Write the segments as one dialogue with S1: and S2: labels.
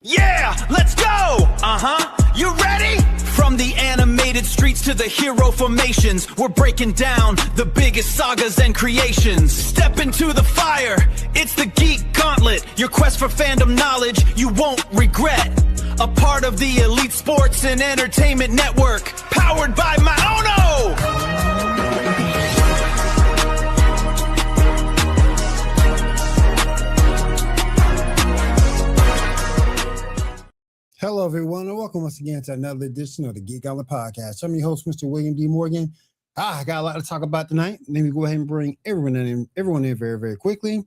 S1: Yeah, let's go! You ready? From the animated streets to the hero formations, we're breaking down the biggest sagas and creations. Step into the fire, it's the Geek Gauntlet, your quest for fandom knowledge you won't regret. A part of the elite sports and entertainment network, powered by Maono!
S2: Hello, everyone, and welcome once again to another edition of the Geek Gauntlet Podcast. I'm your host, Mr. William D. Morgan. I got a lot to talk about tonight. Let me go ahead and bring everyone in very, very quickly.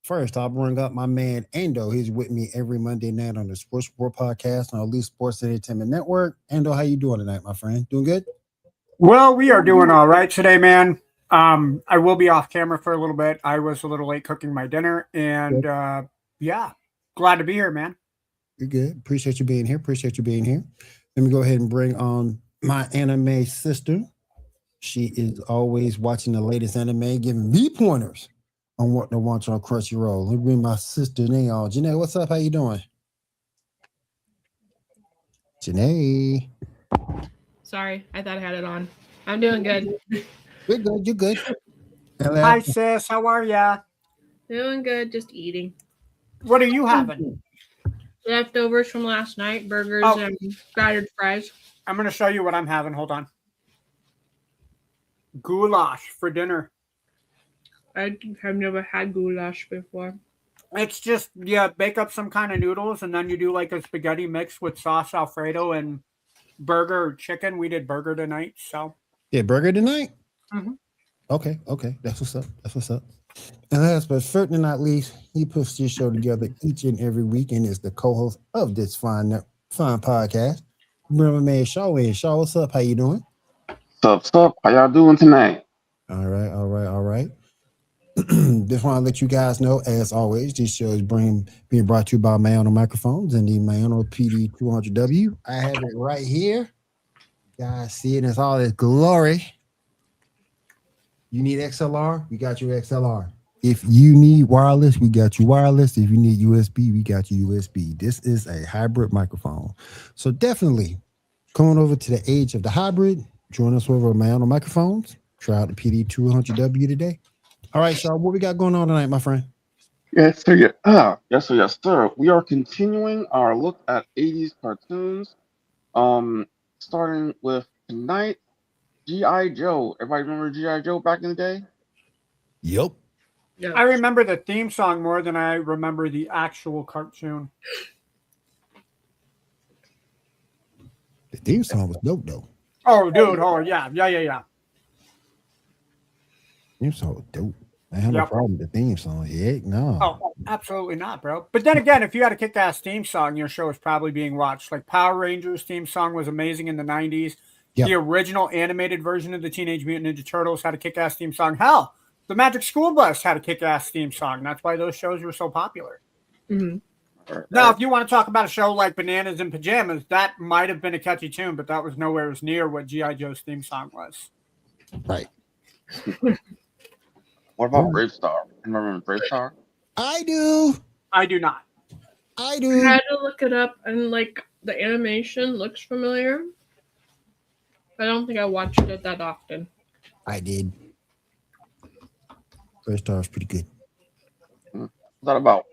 S2: First, I'll bring up my man, Ando. He's with me every Monday night on the Sports Report Podcast on Elite Sports Entertainment Network. Ando, how you doing tonight, my friend? Doing good?
S3: Well, we are doing all right today, man. I will be off camera for a little bit. I was a little late cooking my dinner, and glad to be here, man.
S2: You're good. Appreciate you being here. Let me go ahead and bring on my anime sister. She is always watching the latest anime, giving me pointers on what to watch on Crunchyroll. Let me bring my sister Janae. Janae, what's up? How you doing? Janae.
S4: Sorry, I thought I had it on. I'm doing good.
S2: You're good. You're good.
S3: Hi, sis. How are ya?
S4: Doing good. Just eating.
S3: What are you having?
S4: Leftovers from last night, burgers and fried fries.
S3: I'm going to show you what I'm having. Hold on. Goulash for dinner.
S4: I have never had goulash before.
S3: It's just, bake up some kind of noodles, and then you do like a spaghetti mix with sauce Alfredo and burger or chicken. We did burger tonight, so.
S2: Yeah, burger tonight?
S3: Mm-hmm.
S2: Okay. That's what's up. And last but certainly not least, he puts this show together each and every week and is the co-host of this fine podcast. Remember, man, Shaw in. Shaw, what's up? How you doing?
S5: What's up? How y'all doing tonight?
S2: All right. Just want to let you guys know, as always, this show is being brought to you by Maono Microphones and the Maono PD200W. I have it right here. You guys see it in all its glory. You need XLR? We got your XLR. If you need wireless, we got you wireless. If you need USB, we got you USB. This is a hybrid microphone. So definitely come on over to the age of the hybrid. Join us over at Maono Microphones. Try out the PD200W today. All right, Shaw, what we got going on tonight, my friend?
S5: Yes, sir. Yes, sir. We are continuing our look at 80s cartoons. Starting with tonight. G.I. Joe. Everybody remember G.I. Joe back in the day?
S2: Yep.
S4: Yeah.
S3: I remember the theme song more than I remember the actual cartoon.
S2: The theme song was dope, though.
S3: Oh, dude. Oh, yeah.
S2: Theme song was dope. I have no problem with the theme song. Heck, no.
S3: Oh, absolutely not, bro. But then again, if you had a kick-ass theme song, your show is probably being watched. Like Power Rangers theme song was amazing in the 90s. Yep. The original animated version of the Teenage Mutant Ninja Turtles had a kick-ass theme song. Hell, the Magic School Bus had a kick-ass theme song. That's why those shows were so popular.
S4: Mm-hmm.
S3: Now, if you want to talk about a show like Bananas in Pajamas, that might have been a catchy tune, but that was nowhere as near what G.I. Joe's theme song was.
S2: Right.
S5: What about Brave Star? Remember Brave Star?
S2: I do.
S3: I do not.
S4: I had to look it up, and the animation looks familiar. I don't think I watched it that often.
S2: I did. Brave Star was pretty good.
S5: What's that about?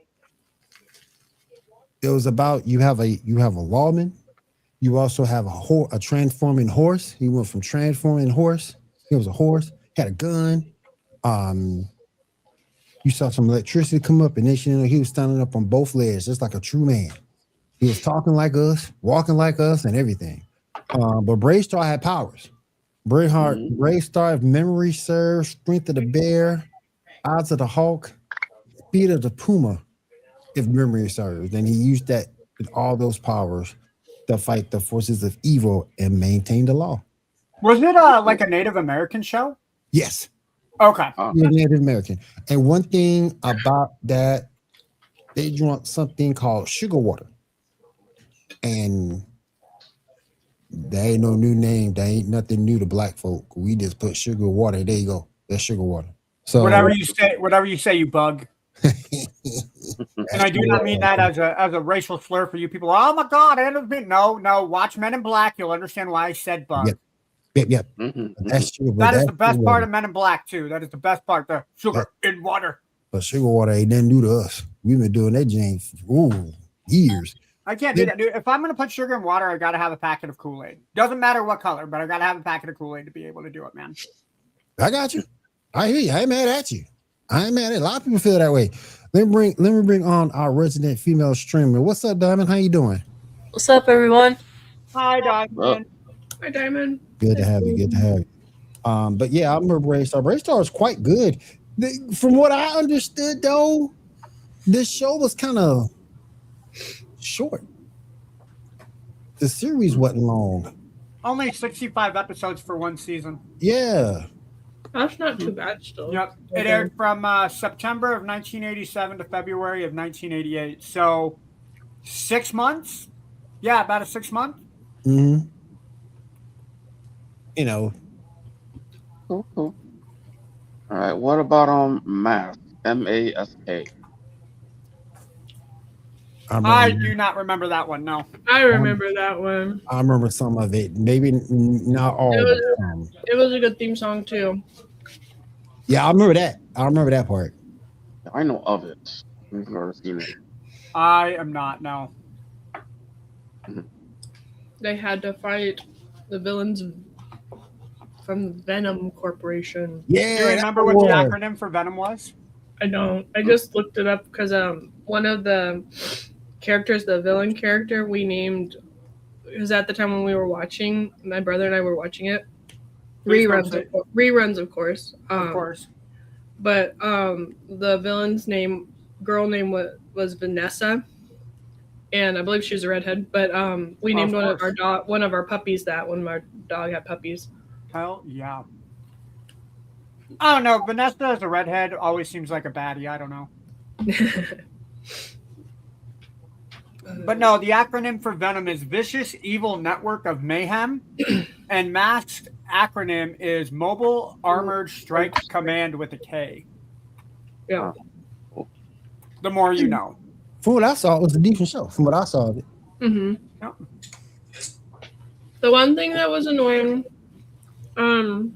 S2: It was about you have a lawman. You also have a transforming horse. He went from transforming horse. He was a horse. Had a gun. You saw some electricity come up, and then he was standing up on both legs, just like a true man. He was talking like us, walking like us, and everything. But Brave Star had powers. Brave Star, if memory serves, strength of the bear, odds of the hawk, speed of the puma, if memory serves. And he used that with all those powers to fight the forces of evil and maintain the law.
S3: Was it like a Native American show?
S2: Yes.
S3: Okay.
S2: Native American. And one thing about that, they drank something called sugar water. And there ain't no new name. There ain't nothing new to black folk. We just put sugar water. There you go. That's sugar water. So
S3: whatever you say, you bug. And I do not mean that as a racial slur for you people. Oh my God, no. Watch Men in Black. You'll understand why I said bug.
S2: Yep.
S5: Mm-hmm.
S2: That's true.
S3: That is the best part of Men in Black too. That is the best part. The sugar in water.
S2: But sugar water ain't nothing new to us. We've been doing that jam for years.
S3: I can't do that, dude. If I'm gonna put sugar in water, I gotta have a packet of Kool-Aid. Doesn't matter what color, but I gotta have a packet of Kool-Aid to be able to do it, man.
S2: I got you. I hear you. I ain't mad at you. I ain't mad at you. A lot of people feel that way. Let me bring on our resident female streamer. What's up, Diamond? How you doing?
S6: What's up, everyone?
S3: Hi, Diamond.
S4: Hi, Diamond.
S2: Good to have you. Good to have you. But yeah, I remember Braystar. Braystar is quite good. From what I understood, though, this show was kind of short. The series wasn't long.
S3: Only 65 episodes for one season.
S2: Yeah.
S4: That's not too bad still.
S3: Yep. It aired from September of 1987 to February of 1988. So 6 months? Yeah, about a 6 month.
S2: Mm-hmm. You know.
S5: Cool. All right. What about Mask? M-A-S-K.
S3: I do not remember that one. No.
S4: I remember that one.
S2: I remember some of it. Maybe not all.
S4: It was a good theme song too.
S2: Yeah, I remember that. I remember that part.
S5: I know of it. I've never seen it.
S3: I am not. No.
S4: They had to fight the villains from Venom Corporation.
S2: Yeah.
S3: Do you remember what the acronym for Venom was?
S4: I don't. I just looked it up because one of the characters, the villain character, we named, because at the time when we were watching, my brother and I were watching it. Reruns, of course.
S3: Of course.
S4: But the villain's girl name was Vanessa, and I believe she was a redhead. But we named one of our puppies that when my dog had puppies.
S3: Hell yeah. I don't know. Vanessa as a redhead always seems like a baddie. I don't know. But no, the acronym for Venom is Vicious Evil Network of Mayhem, and Mask's acronym is Mobile Armored Strike Command with a K.
S4: Yeah.
S3: The more you know.
S2: From what I saw, it was a decent show. From what I saw of it.
S4: Mm-hmm.
S3: Yep.
S4: The one thing that was annoying, that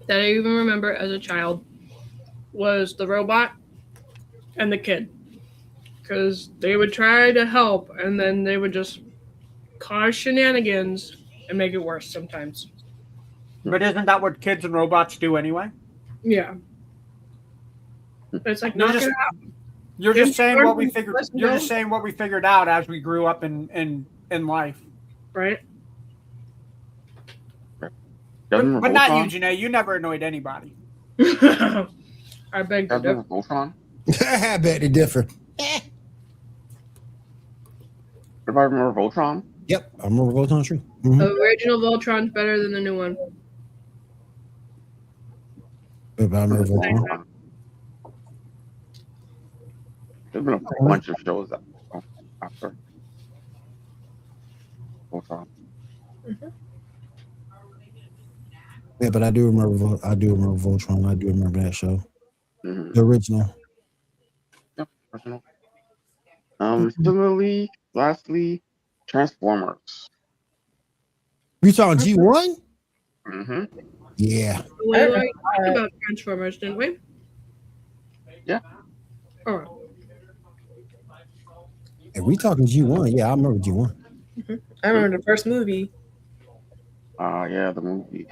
S4: I even remember as a child, was the robot and the kid. Because they would try to help, and then they would just cause shenanigans and make it worse sometimes.
S3: But isn't that what kids and robots do anyway?
S4: Yeah. It's like, knock it out.
S3: You're just saying what we figured. You're just saying what we figured out as we grew up in life,
S4: right?
S3: But not you, Janae. You never annoyed anybody.
S4: I beg to differ.
S2: I bet they differ.
S5: Everybody remember Voltron?
S2: Yep, I remember Voltron Tree.
S4: Mm-hmm. The original Voltron's better than the new one.
S2: Yep, I remember Voltron.
S5: There's been a bunch of shows after Voltron.
S4: Mm-hmm.
S2: Yeah, but I do remember Voltron. I do remember that show. Mm-hmm. The original.
S5: Yep, original. Similarly, lastly, Transformers.
S2: You talking G1?
S5: Mm-hmm.
S2: Yeah.
S4: We already talked about Transformers, didn't we?
S5: Yeah.
S4: All right.
S2: If we talking G1, yeah, I remember G1.
S6: Mm-hmm. I remember the first movie.
S5: Yeah, the movie.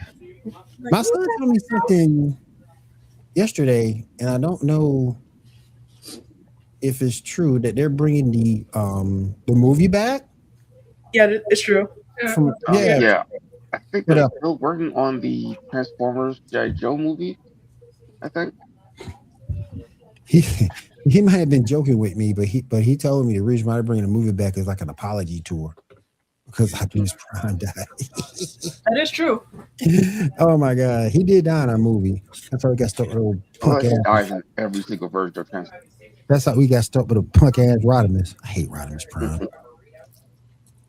S2: My son told me something yesterday, and I don't know if it's true that they're bringing the movie back.
S6: Yeah, it's true.
S5: Yeah. I think they're still working on the Transformers G.I. Joe movie. I think
S2: he might have been joking with me, but he told me the reason why they're bringing the movie back is like an apology tour because Optimus Prime died.
S6: That is true.
S2: Oh my God, he did die in our movie. That's how we got stuck with old punk ass.
S5: He dies in every single version of Transformers.
S2: That's how we got stuck with a punk ass Rodimus. I hate Rodimus Prime.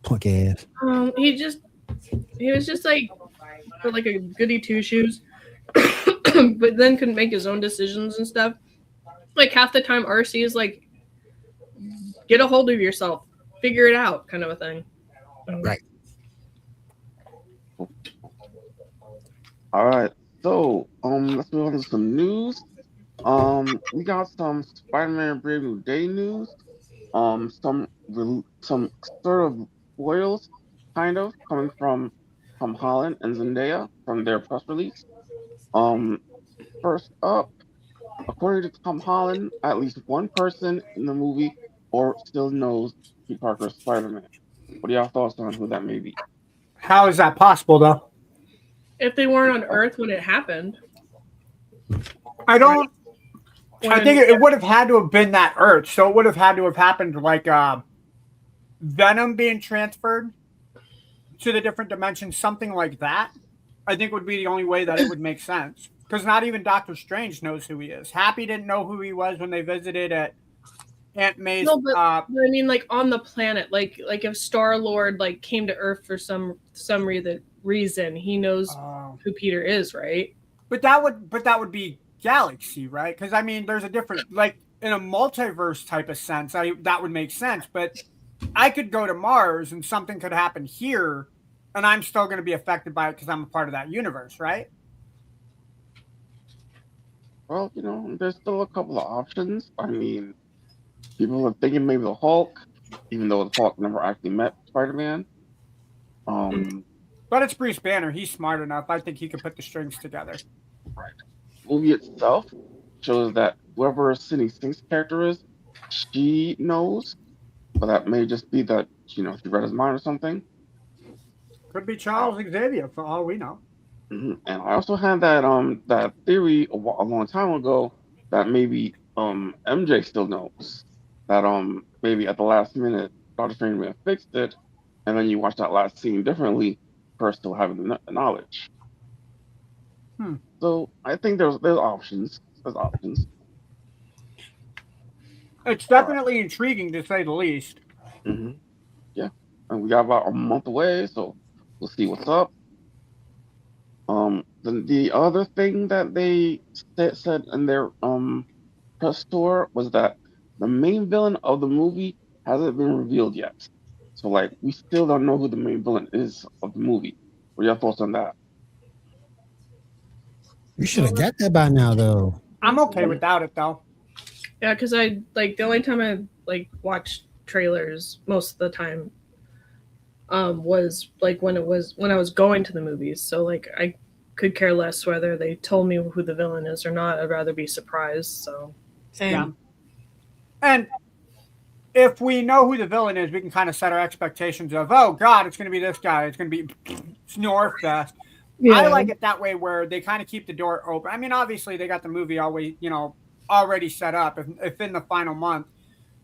S2: Punk ass.
S4: He was just like a goody two shoes, but then couldn't make his own decisions and stuff. Like half the time, RC is like get a hold of yourself, figure it out, kind of a thing.
S2: Right.
S5: All right. So, let's move on to some news. We got some Spider-Man Brave New Day news. Some sort of spoils, kind of, coming from Tom Holland and Zendaya from their press release. First up, according to Tom Holland, at least one person in the movie or still knows Peter Parker's Spider-Man. What are y'all thoughts on who that may be?
S3: How is that possible, though?
S4: If they weren't on Earth when it happened.
S3: I think it would have had to have been that Earth. So it would have had to have happened like Venom being transferred to the different dimensions, something like that. I think would be the only way that it would make sense. Because not even Doctor Strange knows who he is. Happy didn't know who he was when they visited at Aunt May's.
S4: No, but I mean, like on the planet, like if Star-Lord like came to Earth for some reason, he knows who Peter is, right?
S3: But that would be galaxy, right? Because I mean, there's a different, like in a multiverse type of sense, that would make sense. But I could go to Mars and something could happen here, and I'm still going to be affected by it because I'm a part of that universe, right?
S5: Well, there's still a couple of options. I mean, people are thinking maybe the Hulk, even though the Hulk never actually met Spider-Man.
S3: But it's Bruce Banner. He's smart enough. I think he could put the strings together.
S5: Right. The movie itself shows that whoever Sidney Sink's character is, she knows, but that may just be that she read his mind or something.
S3: Could be Charles Xavier for all we know.
S5: Mm-hmm. And I also had that theory a long time ago that maybe MJ still knows that maybe at the last minute Doctor Strange may have fixed it, and then you watch that last scene differently, her still having the knowledge. So I think there's options. There's options.
S3: It's definitely intriguing to say the least.
S5: Mm-hmm. Yeah, and we got about a month away, so we'll see what's up. The other thing that they said in their press tour was that the main villain of the movie hasn't been revealed yet. So we still don't know who the main villain is of the movie. What are your thoughts on that?
S2: You should have got that by now, though.
S3: I'm okay without it, though.
S4: Yeah, because the only time I watched trailers most of the time was when I was going to the movies. So I could care less whether they told me who the villain is or not. I'd rather be surprised. So
S6: Same.
S3: Yeah. And if we know who the villain is, we can kind of set our expectations of, oh God, it's going to be this guy. It's going to be Snorfest. Yeah. I like it that way where they kind of keep the door open. I mean, obviously they got the movie always, already set up. If in the final month,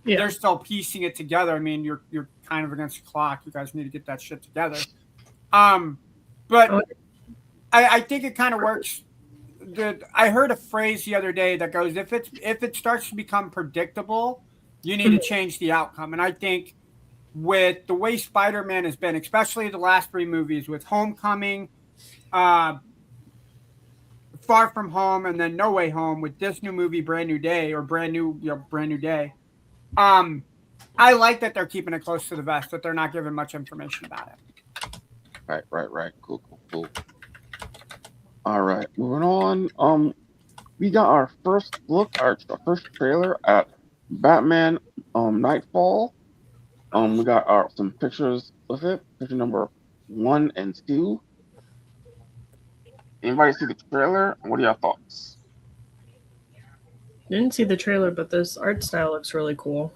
S3: they're still piecing it together. I mean, you're kind of against the clock. You guys need to get that shit together. But I think it kind of works. I heard a phrase the other day that goes, if it starts to become predictable, you need to change the outcome. And I think with the way Spider-Man has been, especially the last three movies with Homecoming, Far From Home, and then No Way Home, with this new movie, Brand New Day, Brand New Day. I like that they're keeping it close to the vest, that they're not giving much information about it.
S5: Right. Cool. All right, moving on. We got our first look, our first trailer at Batman Nightfall. We got some pictures with it. Picture number 1 and 2. Anybody see the trailer? What are your thoughts?
S4: Didn't see the trailer, but this art style looks really cool.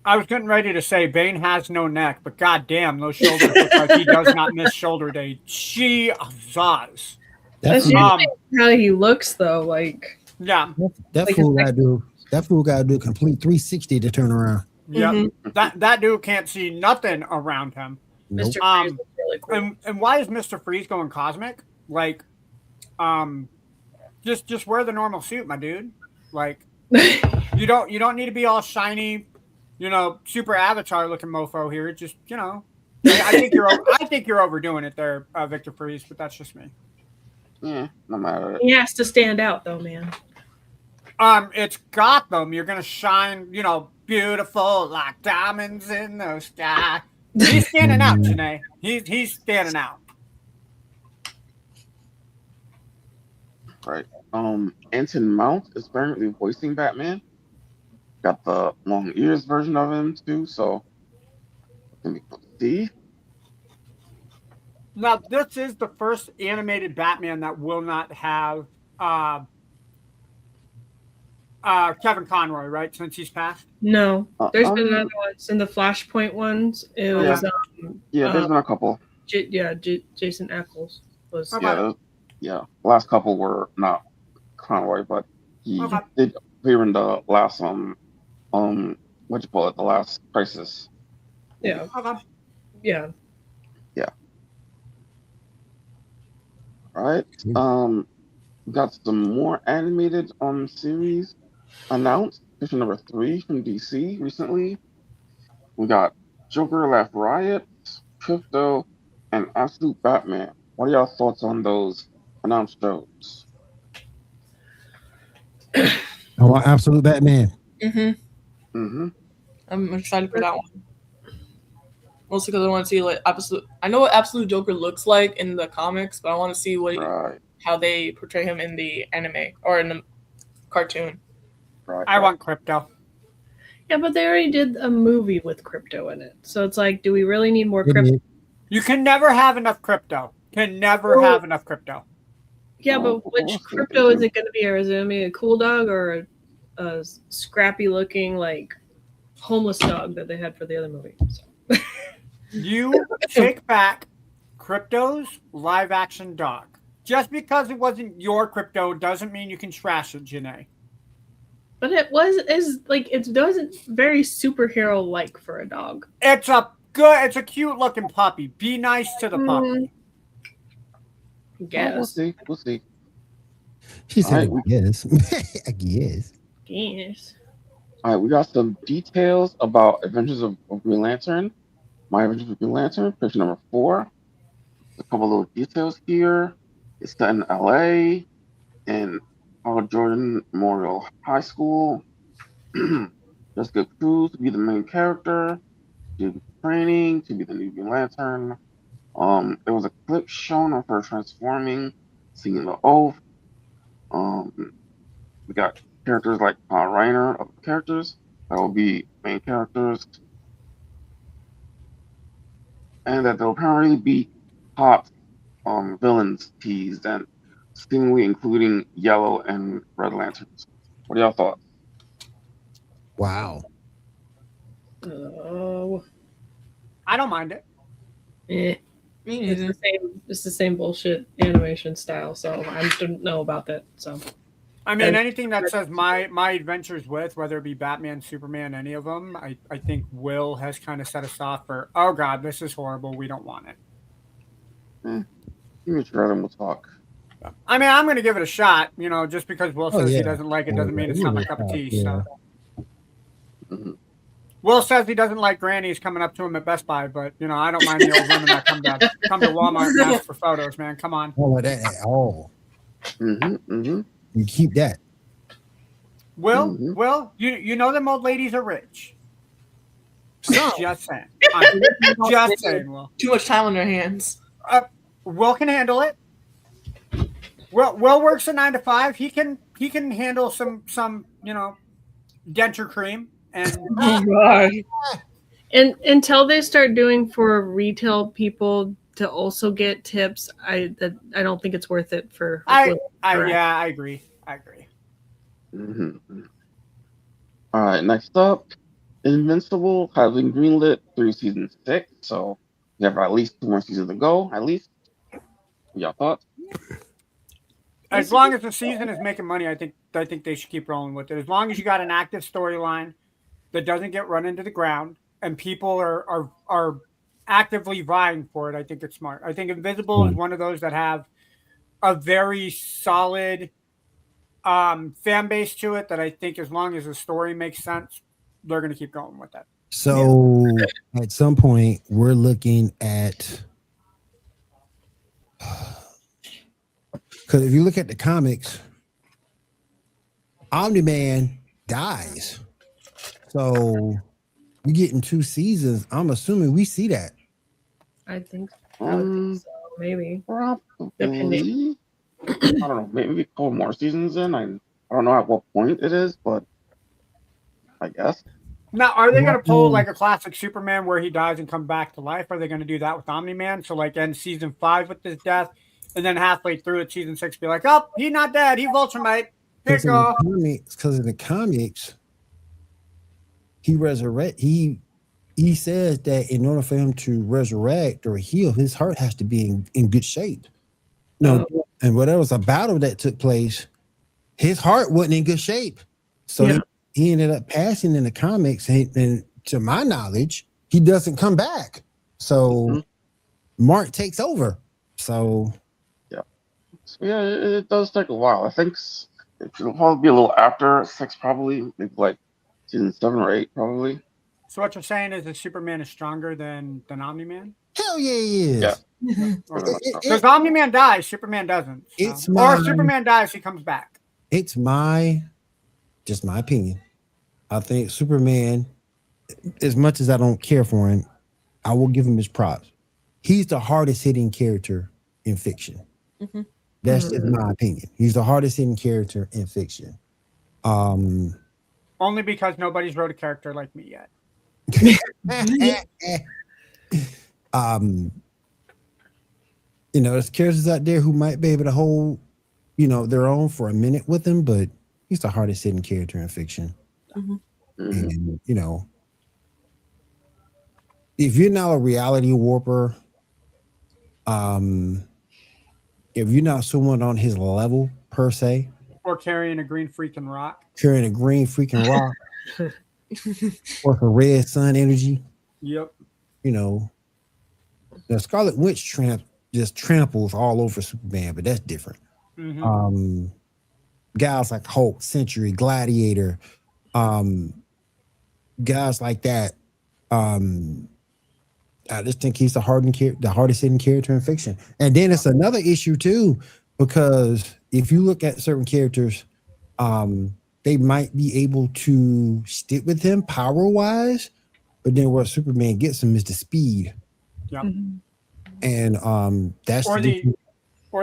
S3: I was getting ready to say Bane has no neck, but goddamn, those shoulders look like he does not miss shoulder day. Jesus.
S4: That's how he looks, though.
S3: Yeah,
S2: that fool got to do a complete 360 to turn around.
S3: Yeah, that dude can't see nothing around him.
S2: Nope.
S4: Mr. Freeze is really cool.
S3: And why is Mr. Freeze going cosmic? Just wear the normal suit, my dude. You don't need to be all shiny, super Avatar looking mofo here. Just I think you're overdoing it there, Victor Freeze, but that's just me.
S5: Yeah, no matter.
S4: He has to stand out, though, man.
S3: It's Gotham. You're gonna shine. beautiful like diamonds in the sky. He's standing out, Janae. He's standing out.
S5: Right. Anson Mount is apparently voicing Batman. Got the long ears version of him too, so let me see.
S3: Now, this is the first animated Batman that will not have Kevin Conroy, right? Since he's passed.
S4: No, there's been other ones. In the Flashpoint ones, it was
S5: there's been a couple.
S4: Jason Ackles was.
S5: The last couple were not Conroy, but he did appear in the last what you call it, the last Crisis.
S4: Yeah. Yeah.
S5: All right. Got some more animated series announced. Issue number 3 from DC recently. We got Joker Laugh Riot, Crypto, and Absolute Batman. What are y'all thoughts on those announced shows?
S2: I want Absolute Batman.
S6: I'm excited for that one. Mostly because I want to see like Absolute. I know what Absolute Joker looks like in the comics, but I want to see how they portray him in the anime or in the cartoon.
S5: Right.
S3: I want Crypto.
S4: Yeah, but they already did a movie with Crypto in it, so it's like, do we really need more Crypto?
S3: You can never have enough Crypto. Can never have enough Crypto.
S4: Yeah, but which Crypto is it going to be? Or is it going to be a cool dog or a scrappy looking like homeless dog that they had for the other movie? So.
S3: You take back Crypto's live action dog. Just because it wasn't your Crypto doesn't mean you can trash it, Janae.
S4: But it wasn't very superhero like for a dog.
S3: It's a cute looking puppy. Be nice to the puppy.
S4: Guess.
S5: We'll see.
S2: She said, yes. I guess.
S4: Yes.
S5: All right, we got some details about Adventures of Green Lantern. My Adventures of Green Lantern, picture number 4. A couple little details here. It's set in LA, in Howard Jordan Memorial High School. Jessica Cruz to be the main character. She did training to be the new Green Lantern. There was a clip shown of her transforming, singing the oath. We got characters like Reiner of characters that will be main characters, and that there will apparently be hot villains teased, and seemingly including Yellow and Red Lanterns. What are y'all thoughts?
S2: Wow.
S4: Oh.
S3: I don't mind it.
S4: It's the same bullshit animation style, so I don't know about that. So,
S3: I mean, anything that says my adventures with, whether it be Batman, Superman, any of them, I think Will has kind of set us off for, oh God, this is horrible. We don't want it.
S5: Give me a try and we'll talk.
S3: I mean, I'm going to give it a shot. Just because Will says he doesn't like it doesn't mean it's not my cup of tea. So. Will says he doesn't like grannies coming up to him at Best Buy, but I don't mind the old women that come to Walmart and ask for photos, man. Come on.
S2: Oh, that at all. You keep that.
S3: Will, you know them old ladies are rich.
S6: So,
S3: just saying. Just saying, Will.
S6: Too much time on their hands.
S3: Will can handle it. Will works a 9 to 5. He can handle some denture cream and
S4: until they start doing for retail people to also get tips, I don't think it's worth it for.
S3: I agree.
S5: All right, next up, Invincible has been greenlit through season 6, so we have at least 2 more seasons to go. At least, y'all thoughts?
S3: As long as the season is making money, I think they should keep rolling with it. As long as you got an active storyline that doesn't get run into the ground and people are actively vying for it, I think it's smart. I think Invisible is one of those that have a very solid fan base to it that I think as long as the story makes sense, they're going to keep going with it.
S2: So at some point, we're looking at, because if you look at the comics, Omni-Man dies. So we getting 2 seasons. I'm assuming we see that.
S4: I think so. Maybe.
S5: Probably. I don't know. Maybe a couple more seasons in. I don't know at what point it is, but I guess.
S3: Now, are they going to pull like a classic Superman where he dies and come back to life? Are they going to do that with Omni-Man? So like end season 5 with his death, and then halfway through it, season 6, be like, oh, he's not dead. He Vulturmite. Here you go.
S2: Because in the comics, he says that in order for him to resurrect or heal, his heart has to be in good shape. No, and whatever was a battle that took place, his heart wasn't in good shape. So he ended up passing in the comics, and to my knowledge, he doesn't come back. So Mark takes over. So
S5: it does take a while. I think it'll probably be a little after 6, probably maybe like season 7 or 8, probably.
S3: So what you're saying is that Superman is stronger than Omni-Man?
S2: Hell yeah, he is.
S5: Yeah.
S3: Because Omni-Man dies, Superman doesn't. So. Or if Superman dies, he comes back.
S2: It's just my opinion. I think Superman, as much as I don't care for him, I will give him his props. He's the hardest hitting character in fiction. Mm-hmm. That's just my opinion. He's the hardest hitting character in fiction.
S3: Only because nobody's wrote a character like me yet.
S2: There's characters out there who might be able to hold, their own for a minute with him, but he's the hardest hitting character in fiction. Mm-hmm. And if you're not a reality warper, if you're not someone on his level per se,
S3: or carrying a green freaking rock,
S2: or for red sun energy,
S3: the
S2: Scarlet Witch just tramples all over Superman, but that's different. Mm-hmm. Guys like Hulk, Sentry, Gladiator, guys like that. I just think he's the hardest hitting character in fiction. And then it's another issue too, because if you look at certain characters, they might be able to stick with him power wise, but then where Superman gets him is the speed.
S3: Yep.
S2: And that's
S3: or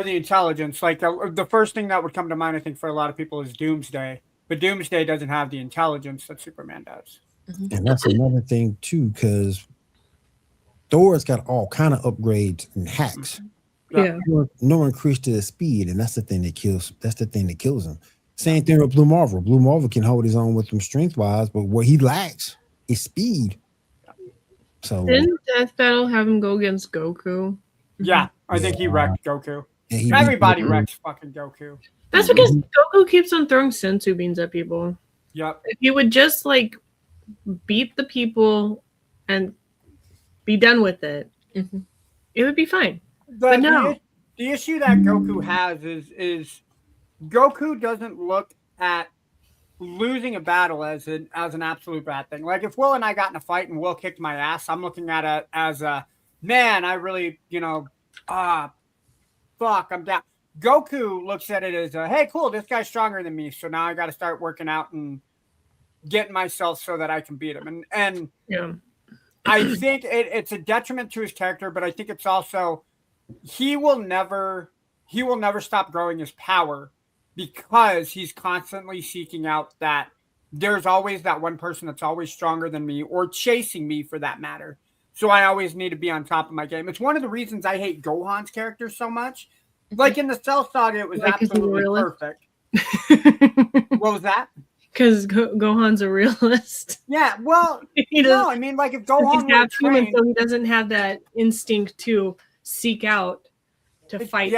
S3: the intelligence. Like the first thing that would come to mind, I think, for a lot of people is Doomsday, but Doomsday doesn't have the intelligence that Superman does.
S2: Mm-hmm. And that's another thing too, because Thor's got all kind of upgrades and hacks.
S4: Yeah.
S2: No increase to the speed, and that's the thing that kills. That's the thing that kills him. Same thing with Blue Marvel. Blue Marvel can hold his own with him strength wise, but what he lacks is speed. So
S4: didn't Death Battle have him go against Goku?
S3: Yeah, I think he wrecked Goku. Everybody wrecks fucking Goku.
S4: That's because Goku keeps on throwing senzu beans at people.
S3: Yep.
S4: If you would just beat the people and be done with it, it would be fine. But no.
S3: The issue that Goku has is Goku doesn't look at losing a battle as an absolute bad thing. Like if Will and I got in a fight and Will kicked my ass, I'm looking at it as a man. I really, fuck, I'm down. Goku looks at it as hey, cool, this guy's stronger than me, so now I got to start working out and getting myself so that I can beat him. And
S4: yeah.
S3: I think it's a detriment to his character, but I think it's also he will never stop growing his power because he's constantly seeking out that there's always that one person that's always stronger than me or chasing me for that matter. So I always need to be on top of my game. It's one of the reasons I hate Gohan's character so much. Like in the Cell Saga, it was absolutely perfect. What was that?
S4: Because Gohan's a realist.
S3: Yeah, well, no, I mean, like if Gohan
S4: he's half human, so he doesn't have that instinct to seek out to fight.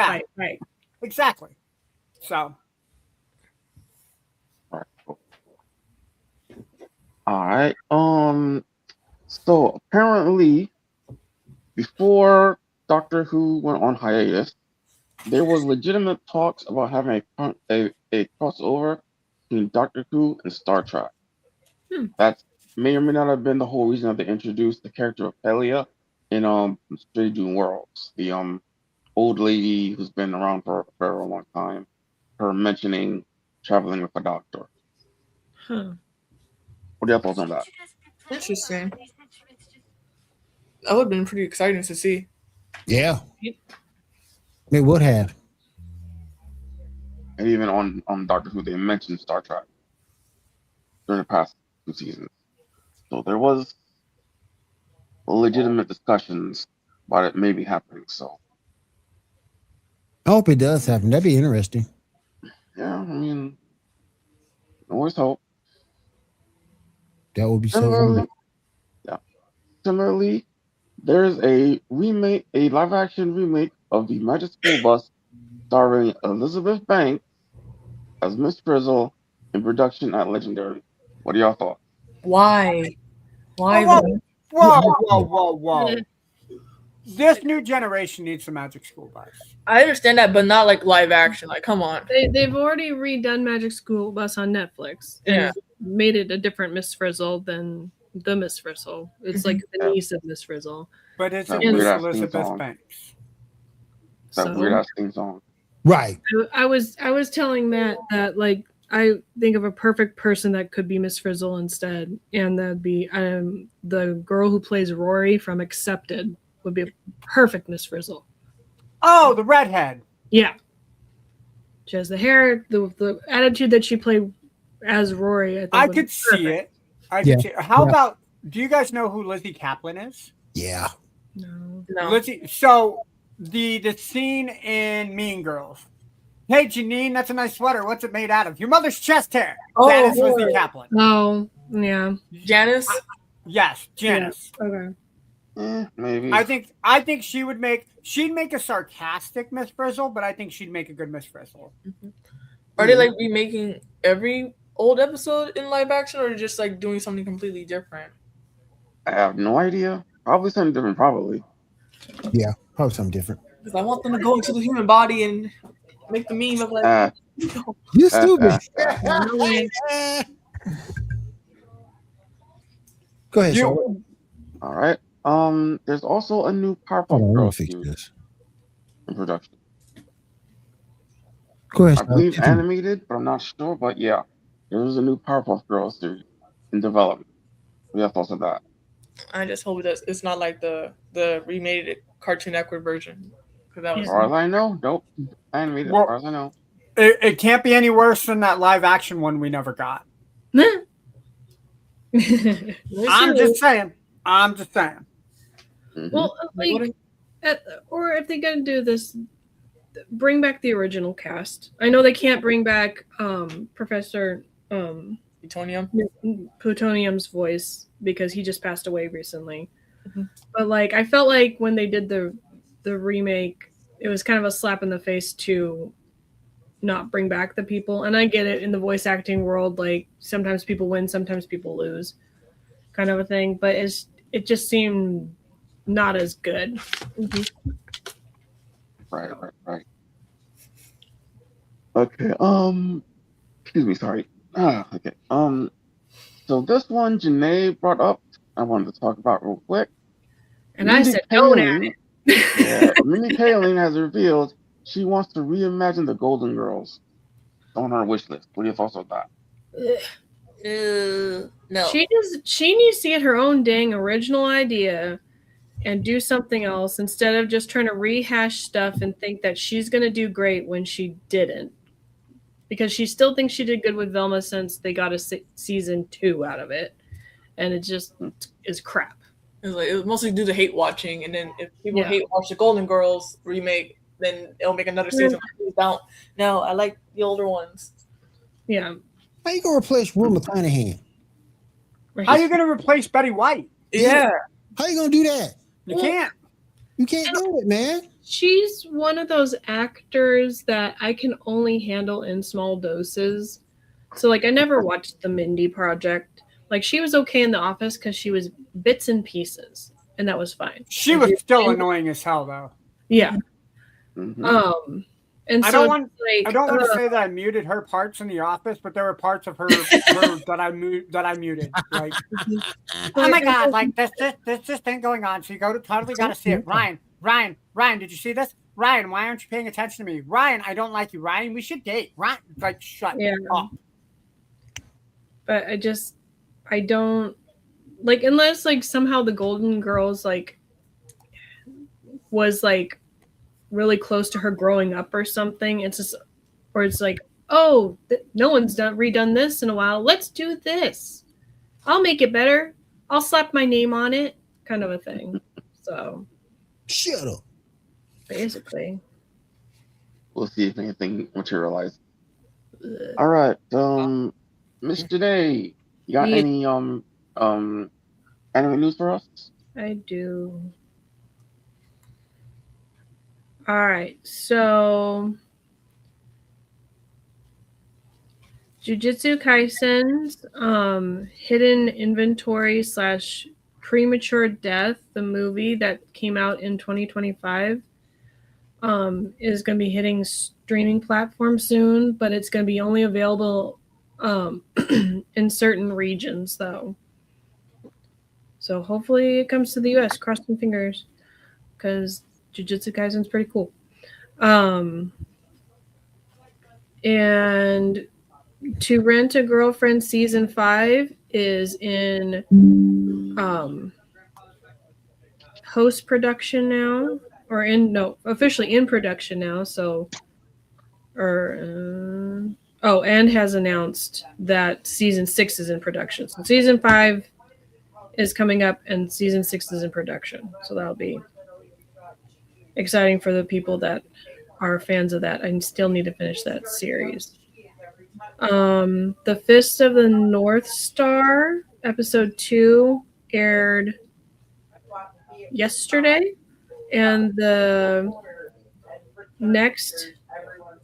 S3: Exactly. So.
S5: All right. So apparently, before Doctor Who went on hiatus, there was legitimate talks about having a crossover between Doctor Who and Star Trek. That may or may not have been the whole reason that they introduced the character of Pelia in Strange New Worlds, the old lady who's been around for a very long time. Her mentioning traveling with a doctor. What are your thoughts on that?
S6: Interesting. That would have been pretty exciting to see.
S2: Yeah. They would have.
S5: And even on Doctor Who, they mentioned Star Trek during the past 2 seasons. So there was legitimate discussions about it maybe happening. So
S2: I hope it does happen. That'd be interesting.
S5: yeah, I mean, always hope.
S2: That would be so
S5: Similarly,
S2: fun.
S5: yeah. Similarly, there's a live-action remake of the Magic School Bus, starring Elizabeth Banks as Miss Frizzle, in production at Legendary. What are y'all thoughts?
S6: Why? Why?
S3: Whoa. This new generation needs some Magic School Bus.
S6: I understand that, but not like live action. Like, come on.
S4: They've already redone Magic School Bus on Netflix.
S6: Yeah.
S4: And made it a different Miss Frizzle than the Miss Frizzle. It's like the niece of Miss Frizzle.
S3: But it's
S5: That
S3: Miss
S5: weird-ass theme
S3: Elizabeth
S5: song.
S3: Banks.
S5: That weird-ass theme song.
S2: Right.
S4: I was telling Matt that like I think of a perfect person that could be Miss Frizzle instead, and that'd be the girl who plays Rory from Accepted would be a perfect Miss Frizzle.
S3: Oh, the redhead.
S4: Yeah, she has the hair, the attitude that she played as Rory.
S3: I could see it. How about? Do you guys know who Lizzie Kaplan is?
S2: Yeah.
S4: No.
S3: Lizzie. So the scene in Mean Girls. Hey, Janine, that's a nice sweater. What's it made out of? Your mother's chest hair.
S6: Oh,
S3: that is Lizzie Kaplan.
S4: Oh, yeah.
S6: Janice?
S3: Yes, Janice.
S4: Yeah. Okay.
S5: Maybe.
S3: I think she'd make a sarcastic Miss Frizzle, but I think she'd make a good Miss Frizzle.
S6: Mm-hmm. Are they like remaking every old episode in live action, or just like doing something completely different?
S5: I have no idea. Probably something different, probably.
S2: Yeah, probably something different.
S6: Because I want them to go into the human body and make the meme of like,
S2: you stupid. Go ahead, Sean.
S5: All right. There's also a new Powerpuff Girls series in production.
S2: Go ahead.
S5: I believe animated, but I'm not sure. But yeah, there's a new Powerpuff Girls series in development. What are your thoughts on that?
S6: I just hope that it's not like the remade Cartoon Network version. That was
S5: as far as I know, nope. Animated, as far as I know.
S3: It can't be any worse than that live action one we never got. I'm just saying.
S5: Mm-hmm.
S4: Well, like, or if they're gonna do this, bring back the original cast. I know they can't bring back Professor Plutonium's voice because he just passed away recently. Mm-hmm. But like, I felt like when they did the remake, it was kind of a slap in the face to not bring back the people. And I get it in the voice acting world, like sometimes people win, sometimes people lose, kind of a thing. But it just seemed not as good. Mm-hmm.
S5: Right. Okay. Excuse me. Sorry. Okay. So this one Janae brought up, I wanted to talk about real quick.
S4: And Mindy I said, don't at it.
S5: Yeah, Mindy Kaling has revealed she wants to reimagine the Golden Girls on her wish list. What are your thoughts on that?
S6: No.
S4: She needs to get her own dang original idea and do something else instead of just trying to rehash stuff and think that she's going to do great when she didn't. Because she still thinks she did good with Velma since they got a season 2 out of it. And it just is crap.
S6: It was mostly due to hate watching. And then if people hate watch the Golden Girls remake, then it'll make another season. No, I like the older ones.
S4: Yeah.
S2: How you going to replace Will McClanahan?
S3: How are you going to replace Betty White?
S6: Yeah.
S2: How you going to do that?
S3: You can't.
S2: You can't do it, man.
S4: She's one of those actors that I can only handle in small doses. So, like, I never watched The Mindy Project. Like, she was okay in The Office because she was bits and pieces, and that was fine.
S3: She was still annoying as hell, though.
S4: Yeah.
S5: Mm-hmm.
S4: And
S3: I
S4: so
S3: don't want to say that I muted her parts in The Office, but there were parts of her that I muted. Like, oh my god, like this thing going on. So you totally got to see it. Ryan, did you see this? Ryan, why aren't you paying attention to me? Ryan, I don't like you. Ryan, we should date. Ryan, like, shut up.
S4: But I I don't like, unless like somehow the Golden Girls like was like really close to her growing up or something. It's just, or it's like, oh, no one's redone this in a while. Let's do this. I'll make it better. I'll slap my name on it, kind of a thing. So,
S2: shut up.
S4: Basically,
S5: we'll see if anything materializes. All right, Miss Janae, you got any anime news for us?
S4: I do. All right, so Jujutsu Kaisen's Hidden Inventory / Premature Death, the movie that came out in 2025, is going to be hitting streaming platforms soon, but it's going to be only available in certain regions, though. So hopefully it comes to the US. Cross my fingers, because Jujutsu Kaisen's pretty cool. And To Rent a Girlfriend season 5 is in post production now, or officially in production now. So, and has announced that season 6 is in production. So season 5 is coming up, and season 6 is in production. So that'll be exciting for the people that are fans of that. I still need to finish that series. The Fist of the North Star episode 2 aired yesterday, and the next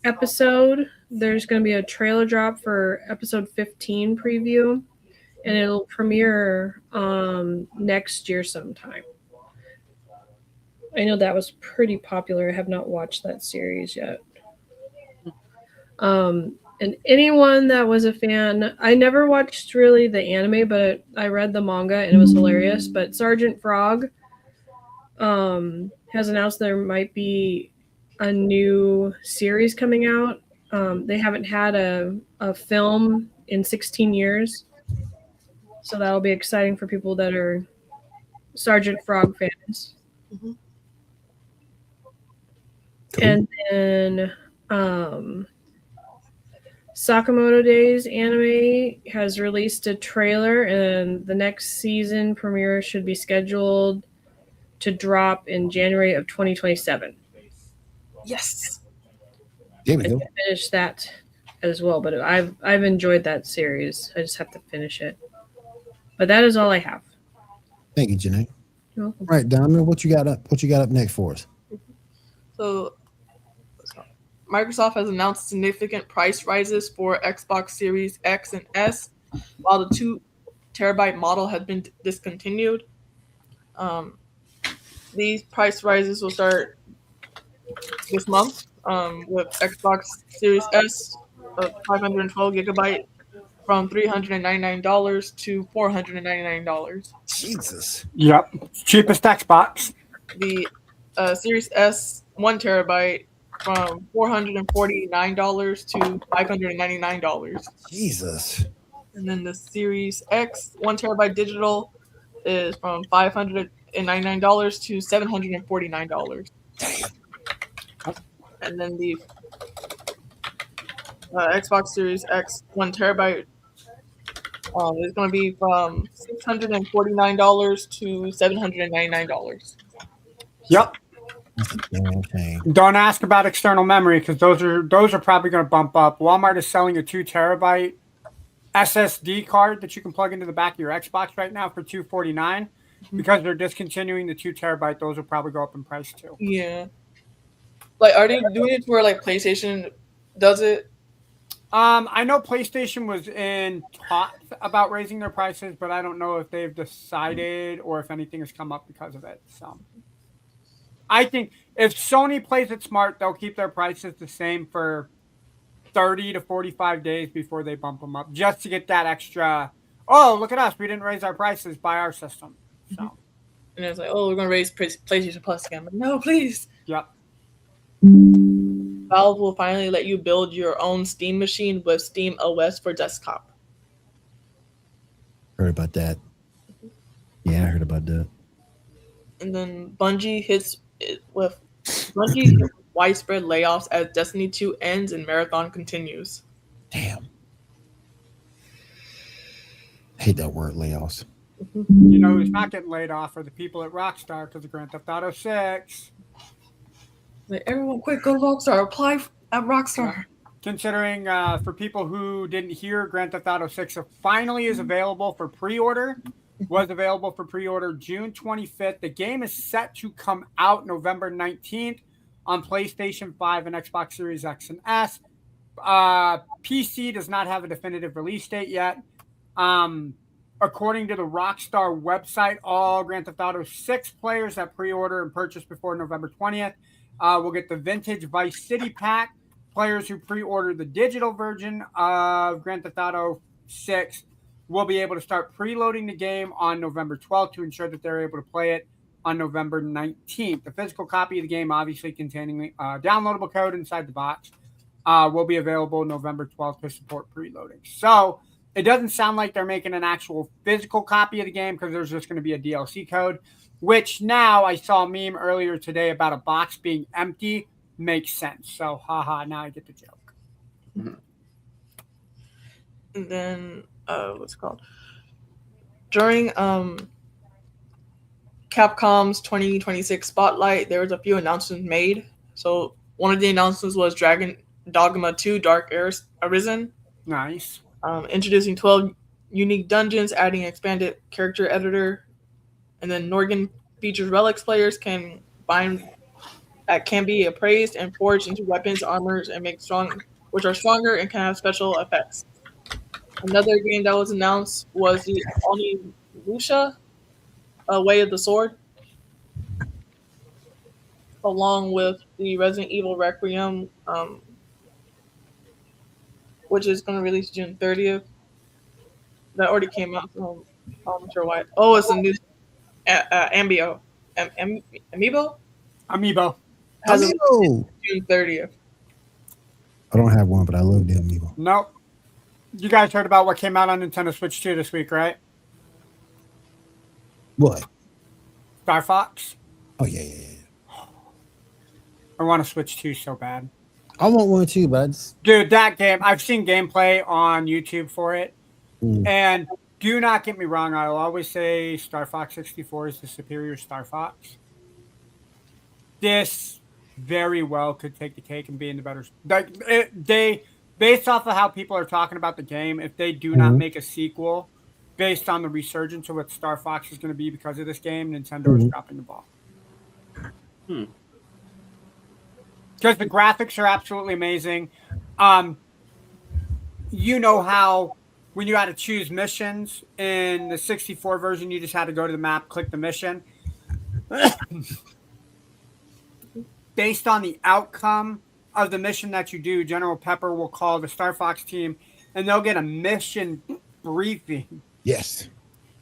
S4: episode, there's going to be a trailer drop for episode 15 preview, and it'll premiere next year sometime. I know that was pretty popular. I have not watched that series yet. And anyone that was a fan, I never watched really the anime, but I read the manga and it was hilarious. But Sergeant Frog has announced there might be a new series coming out. They haven't had a film in 16 years. So that'll be exciting for people that are Sergeant Frog fans.
S6: Mm-hmm.
S2: Cool.
S4: And then Sakamoto Days anime has released a trailer, and the next season premiere should be scheduled to drop in January of 2027.
S6: Yes.
S2: There we
S4: I
S2: go.
S4: finished that as well, but I've enjoyed that series. I just have to finish it. But that is all I have.
S2: Thank you, Janae.
S4: You're welcome.
S2: All right, Diamond, what you got up next for us?
S6: So, Microsoft has announced significant price rises for Xbox Series X and S, while the 2 terabyte model has been discontinued. These price rises will start this month with Xbox Series S of 512 gigabyte from $399 to $499.
S2: Jesus.
S3: Yep. Cheapest Xbox.
S6: The Series S 1 terabyte from $449 to $599.
S2: Jesus.
S6: And then the Series X 1 terabyte digital is from $599 to $749. And then the Xbox Series X 1 terabyte is going to be from $649 to $799.
S3: Yep.
S2: Okay.
S3: Don't ask about external memory, because those are probably going to bump up. Walmart is selling a 2 terabyte SSD card that you can plug into the back of your Xbox right now for $249. Because they're discontinuing the 2 terabyte, those will probably go up in price too.
S6: Yeah. Like, are they doing it where like PlayStation does it?
S3: I know PlayStation was in talks about raising their prices, but I don't know if they've decided or if anything has come up because of it. So I think if Sony plays it smart, they'll keep their prices the same for 30 to 45 days before they bump them up, just to get that extra, oh, look at us, we didn't raise our prices, buy our system. So.
S6: And it's like, oh, we're going to raise PlayStation Plus again. But no, please.
S3: Yep.
S6: Valve will finally let you build your own Steam machine with Steam OS for desktop.
S2: Heard about that. Yeah, I heard about that.
S6: And then Bungie hits with widespread layoffs as Destiny 2 ends and Marathon continues.
S2: Damn. I hate that word, layoffs.
S3: You know who's not getting laid off are the people at Rockstar because of Grand Theft Auto 6.
S6: Like, everyone quick, go to Rockstar. Apply at Rockstar.
S3: Considering for people who didn't hear, Grand Theft Auto 6 finally is available for pre-order. Was available for pre-order June 25th. The game is set to come out November 19th on PlayStation 5 and Xbox Series X and S. PC does not have a definitive release date yet. According to the Rockstar website, all Grand Theft Auto 6 players that pre-order and purchase before November 20th will get the Vintage Vice City pack. Players who pre-order the digital version of Grand Theft Auto 6 will be able to start preloading the game on November 12th to ensure that they're able to play it on November 19th. The physical copy of the game, obviously containing the downloadable code inside the box, will be available November 12th to support preloading. So it doesn't sound like they're making an actual physical copy of the game because there's just going to be a DLC code, which now I saw a meme earlier today about a box being empty. Makes sense. So, haha, now I get the joke.
S6: Mm-hmm. And then, what's it called? During Capcom's 2026 Spotlight, there was a few announcements made. So, one of the announcements was Dragon Dogma 2 Dark Arisen.
S3: Nice.
S6: Introducing 12 unique dungeons, adding expanded character editor. And then Norgan features relics players can be appraised and forged into weapons, armors, and which are stronger and can have special effects. Another game that was announced was the Onimusha, Way of the Sword, along with the Resident Evil Requiem, which is going to release June 30th. That already came out, so I'm not sure why. Oh, it's a new Amiibo.
S3: Amiibo.
S6: Has June 30th.
S2: I don't have one, but I love the Amiibo.
S3: Nope. You guys heard about what came out on Nintendo Switch 2 this week, right?
S2: What?
S3: Star Fox.
S2: Oh, yeah.
S3: I want to Switch 2 so bad.
S2: I want one too, but
S3: Dude, that game, I've seen gameplay on YouTube for it. And do not get me wrong, I'll always say Star Fox 64 is the superior Star Fox. This very well could take the cake and be in the better. They based off of how people are talking about the game, if they do not make a sequel based on the resurgence of what Star Fox is going to be because of this game, Nintendo is dropping the ball. Because the graphics are absolutely amazing. You know how when you had to choose missions in the 64 version, you just had to go to the map, click the mission. Based on the outcome of the mission that you do, General Pepper will call the Star Fox team and they'll get a mission briefing.
S2: Yes.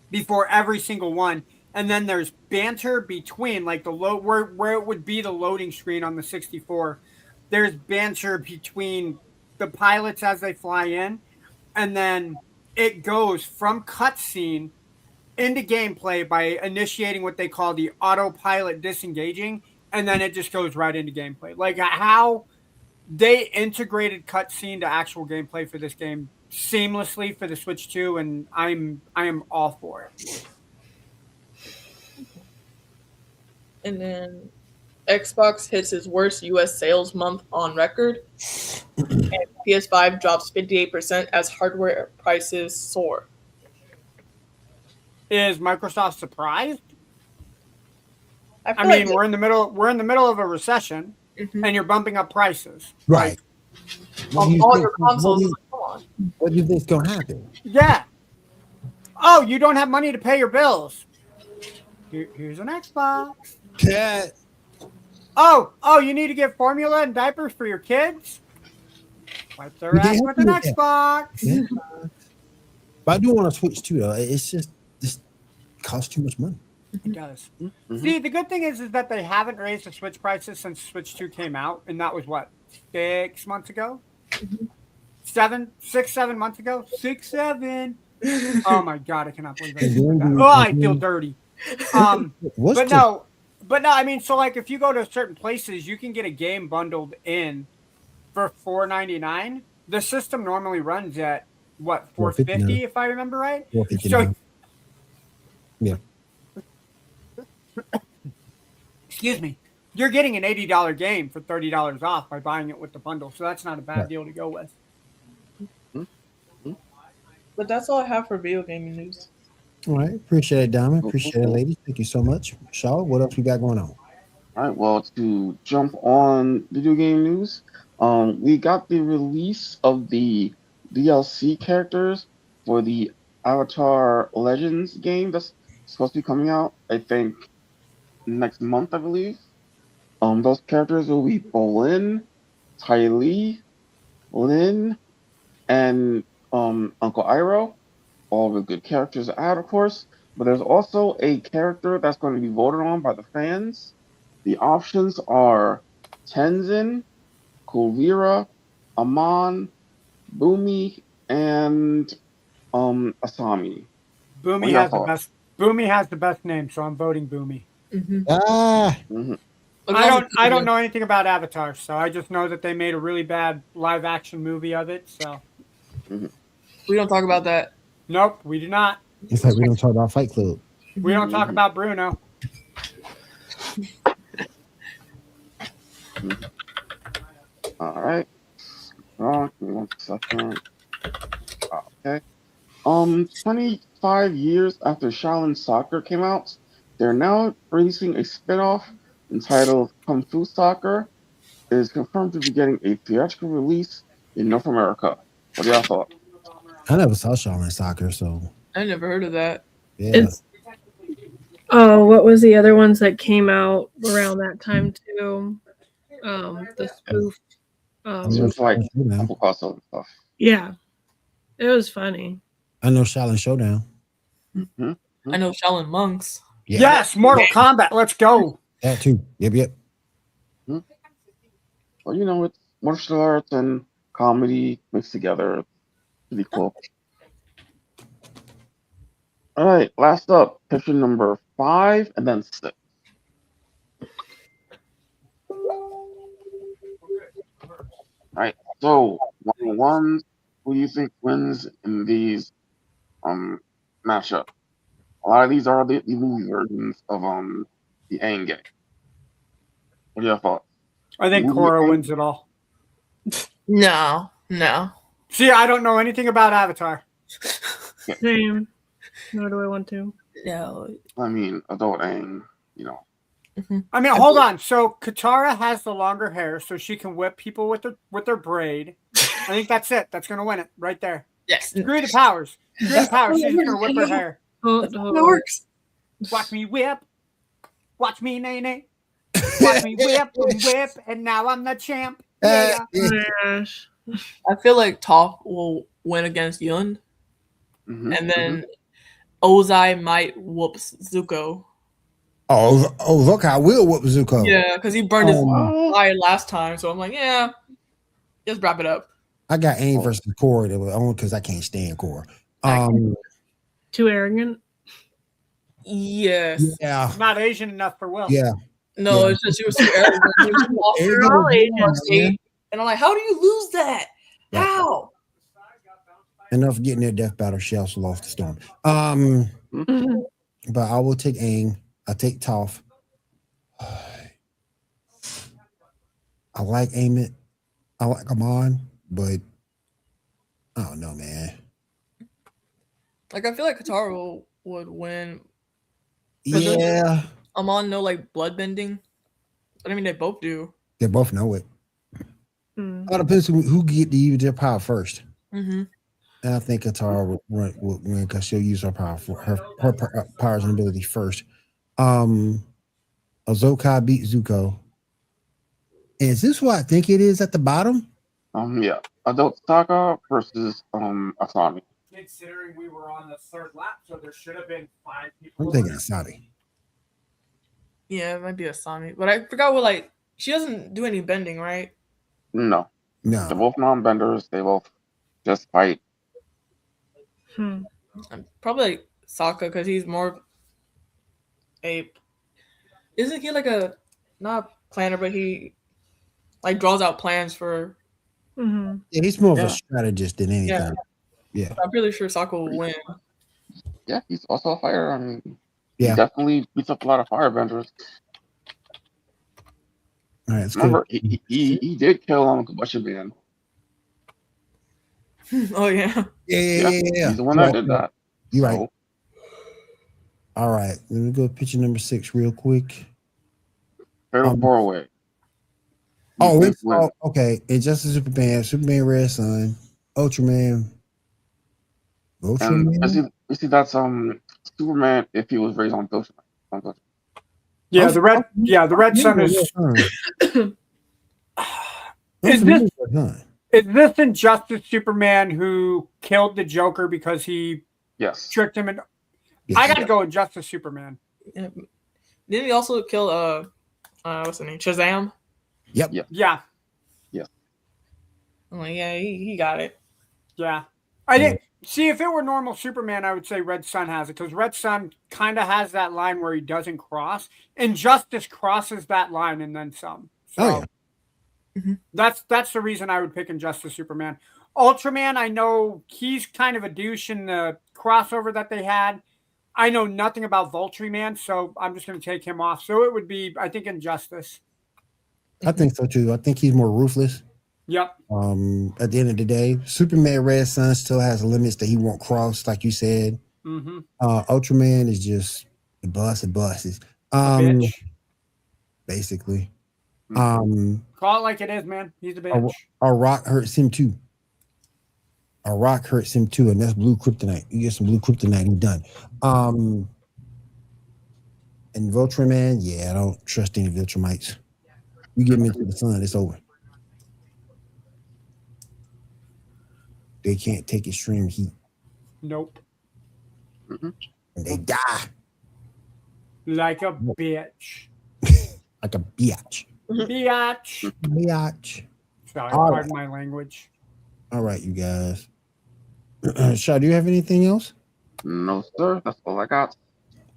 S3: Before every single one. And then there's banter between, like where it would be the loading screen on the 64. There's banter between the pilots as they fly in. And then it goes from cutscene into gameplay by initiating what they call the autopilot disengaging. And then it just goes right into gameplay. Like how they integrated cutscene to actual gameplay for this game seamlessly for the Switch 2, and I am all for it.
S6: And then Xbox hits its worst US sales month on record. And PS5 drops 58% as hardware prices soar.
S3: Is Microsoft surprised?
S6: I
S3: mean, we're in the middle of a recession, and you're bumping up prices.
S2: Right.
S6: On all your consoles. Come on.
S2: What do you think's gonna happen?
S3: Yeah. Oh, you don't have money to pay your bills. Here's an Xbox.
S2: Yeah.
S3: Oh, you need to get formula and diapers for your kids? Wipe their ass with an Xbox.
S2: Yeah. But I do want to Switch too, though. It's just costs too much money.
S3: It does. See, the good thing is that they haven't raised the Switch prices since Switch 2 came out, and that was what, 6 months ago? 7 months ago? 6, 7. Oh my god, I cannot believe I said that. Oh, I feel dirty. But no, I mean, so like if you go to certain places, you can get a game bundled in for $4.99. The system normally runs at what, $4.50 if I remember right. So,
S2: yeah.
S3: Excuse me. You're getting an $80 game for $30 off by buying it with the bundle, so that's not a bad deal to go with.
S6: But that's all I have for video gaming news.
S2: All right, appreciate it, Diamond. Appreciate it, ladies. Thank you so much. Shaw, what else you got going on?
S5: All right, well, to jump on video game news, we got the release of the DLC characters for the Avatar Legends game that's supposed to be coming out, I think, next month, I believe. Those characters will be Bolin, Ty Lee, Lin, and Uncle Iroh. All the good characters to add, of course. But there's also a character that's going to be voted on by the fans. The options are Tenzin, Kuvira, Amon, Bumi, and Asami.
S3: Bumi has the best. Bumi has the best name, so I'm voting Bumi. I don't know anything about Avatar, so I just know that they made a really bad live action movie of it. So
S6: we don't talk about that.
S3: Nope, we do not.
S2: It's like we don't talk about Fight Club.
S3: We don't talk about Bruno.
S5: All right. Give me 1 second. Okay. 25 years after Shaolin Soccer came out, they're now releasing a spin-off entitled Kung Fu Soccer. It is confirmed to be getting a theatrical release in North America. What do y'all thought?
S2: I never saw Shaolin Soccer, so
S6: I never heard of that.
S2: Yeah.
S4: What was the other ones that came out around that time too? The spoof.
S5: It's like Apple Castle and stuff.
S4: Yeah, it was funny.
S2: I know Shaolin Showdown.
S5: Mm-hmm.
S6: I know Shaolin Monks.
S2: Yeah.
S3: Yes, Mortal Kombat. Let's go.
S2: That too. Yep.
S5: Well, you know, it's martial arts and comedy mixed together. Pretty cool. All right, last up, picture number 5 and then 6. All right, so 1-on-1, who do you think wins in these matchup? A lot of these are the movie versions of the Aang game. What do you thought?
S3: I think Korra wins it all.
S6: No.
S3: See, I don't know anything about Avatar.
S4: Same. Nor do I want to.
S6: No.
S5: I mean, adult Aang, you know.
S3: I mean, hold on. So Katara has the longer hair, so she can whip people with her braid. I think that's it. That's gonna win it right there.
S6: Yes.
S3: Screw the powers. She's gonna whip her hair.
S6: That's how it works.
S3: Watch me whip. Watch me nay. Watch me whip, and now I'm the champ. Yeah.
S4: Gosh.
S6: I feel like Toph will win against Yun, and then Ozai might whoop Zuko.
S2: Look, I will whoop Zuko.
S6: Yeah, because he burned his eye last time, so I'm like, yeah, just wrap it up.
S2: I got Aang versus Korra, only because I can't stand Korra.
S4: Too arrogant.
S6: Yes.
S2: Yeah.
S3: Not Asian enough for Will.
S2: Yeah.
S6: No, it's just she was too arrogant. And I'm like, how do you lose that?
S2: Yeah.
S6: How?
S2: And not forgetting their death battle, she also lost the storm. But I will take Aang. I take Toph. I like Amit. I like Amon, but I don't know, man.
S6: Like, I feel like Katara would win.
S2: Yeah.
S6: Amon no like blood bending. But I mean, they both do.
S2: They both know it. All depends who get to use their power first. And I think Katara would win because she'll use her power for her powers and abilities first. Ahsoka beat Zuko. Is this what I think it is at the bottom?
S5: Yeah. Adult Sokka versus Asami.
S3: Considering we were on the third lap, so there should have been 5 people.
S2: I'm thinking Asami.
S6: Yeah, it might be Asami. But I forgot what, like, she doesn't do any bending, right?
S5: No.
S2: No.
S5: They're both non-benders. They both just fight.
S6: Probably like Sokka because he's more isn't he like a not planner, but he like draws out plans for.
S4: Mm-hmm.
S2: Yeah, he's more of a strategist than anything. Yeah.
S6: I'm pretty sure Sokka will win.
S5: Yeah, he's also a fighter. I mean,
S2: Yeah.
S5: he definitely beats up a lot of firebenders.
S2: All right,
S5: remember, he did kill Combustion Man.
S6: Oh yeah.
S2: Yeah.
S5: He's the one that did that.
S2: You're right. All right, let me go to picture number 6 real quick.
S5: Fatal four-way.
S2: Okay. Injustice Superman, Red Sun, Ultraman.
S5: You see, that's Superman if he was raised on Ghost.
S3: Yeah, the Red Sun is. Is this Injustice Superman who killed the Joker because he tricked him? And I gotta go Injustice Superman.
S6: Yeah. Didn't he also kill what's the name? Shazam?
S2: Yep.
S3: Yeah.
S6: I'm like, yeah, he got it.
S3: Yeah. I didn't see if it were normal Superman, I would say Red Sun has it because Red Sun kind of has that line where he doesn't cross. Injustice crosses that line and then some. So that's the reason I would pick Injustice Superman. Ultraman, I know he's kind of a douche in the crossover that they had. I know nothing about Voltryman, so I'm just going to take him off. So it would be, I think, Injustice.
S2: I think so too. I think he's more ruthless.
S3: Yep.
S2: At the end of the day, Superman Red Sun still has limits that he won't cross, like you said.
S3: Mm-hmm.
S2: Ultraman is just the boss of bosses.
S3: Bitch.
S2: Basically.
S3: Call it like it is, man. He's a bitch.
S2: Our rock hurts him too. And that's blue kryptonite. You get some blue kryptonite, he's done. And Voltryman, I don't trust any Viltrumites. You get them into the sun, it's over. They can't take extreme heat.
S3: Nope.
S2: And they die.
S3: Like a bitch.
S2: Like a biatch. Biatch.
S3: Sorry, pardon my language.
S2: All right, you guys. Shaw, do you have anything else?
S5: No, sir. That's all I got.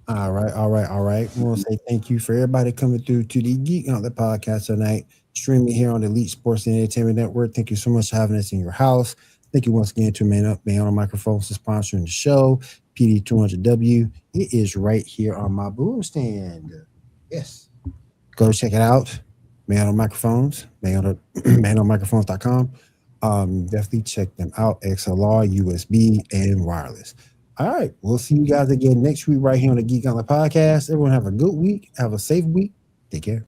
S2: All right. We want to say thank you for everybody coming through to the Geek Gauntlet Podcast tonight, streaming here on the Elite Sports and Entertainment Network. Thank you so much for having us in your house. Thank you once again to Man on Microphones for sponsoring the show. PD200W. It is right here on my boom stand. Yes. Go check it out. Man on Microphones. manonmicrophones.com. Definitely check them out. XLR, USB, and wireless. All right. We'll see you guys again next week right here on the Geek Gauntlet Podcast. Everyone have a good week. Have a safe week. Take care.